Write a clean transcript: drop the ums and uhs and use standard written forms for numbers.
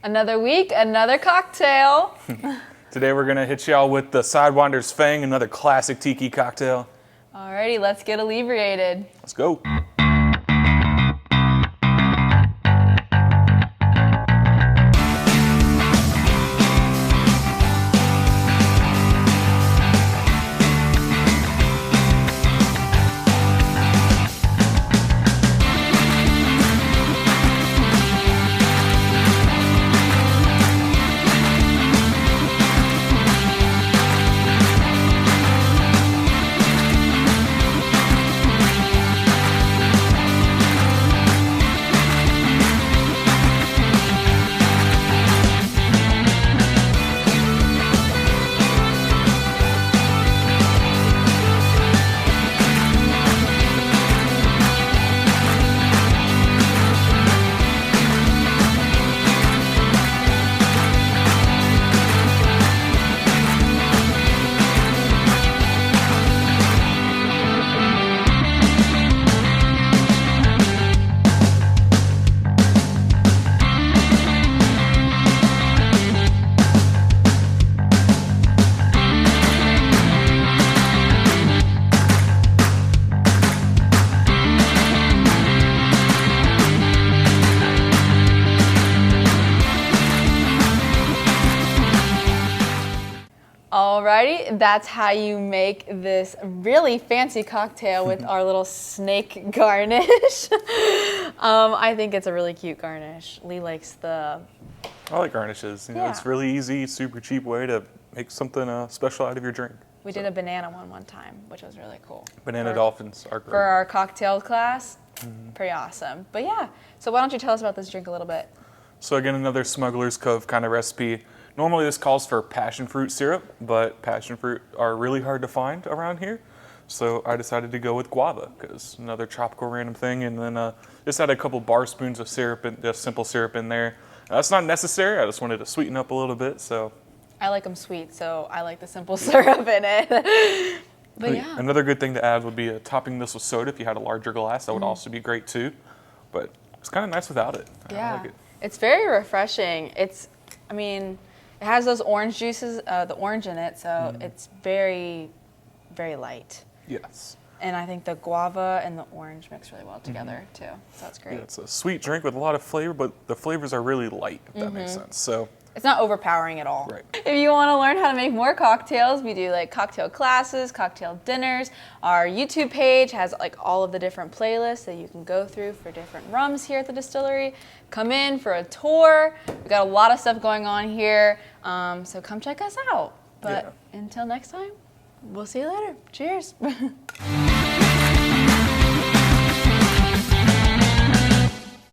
Another week, another cocktail. Today we're gonna hit y'all with the Sidewinder's Fang, another classic tiki cocktail. Alrighty, let's get inebriated. Let's go. Alrighty, that's how you make this really fancy cocktail with our little snake garnish. I think it's a really cute garnish. Lee likes the... I like garnishes. You know, it's really easy, super cheap way to make something special out of your drink. We did a banana one time, which was really cool. Banana dolphins are great. For our cocktail class, pretty awesome. But yeah, so why don't you tell us about this drink a little bit? So again, another Smuggler's Cove kind of recipe. Normally this calls for passion fruit syrup, but passion fruit are really hard to find around here. So I decided to go with guava, because another tropical random thing, and then just add a couple bar spoons of syrup, and just simple syrup in there. That's not necessary, I just wanted to sweeten up a little bit, so. I like them sweet, so I like the simple syrup in it. But yeah. Another good thing to add would be topping this with soda. If you had a larger glass, that would also be great too. But it's kind of nice without it. Yeah, I like it. It's very refreshing. It has those orange juices, the orange in it, so it's very, very light. Yes. And I think the guava and the orange mix really well together too, so that's great. Yeah, it's a sweet drink with a lot of flavor, but the flavors are really light, if that makes sense. So. It's not overpowering at all. Right. If you want to learn how to make more cocktails, we do like cocktail classes, cocktail dinners. Our YouTube page has like all of the different playlists that you can go through for different rums here at the distillery. Come in for a tour. We've got a lot of stuff going on here, so come check us out. But until next time, we'll see you later. Cheers.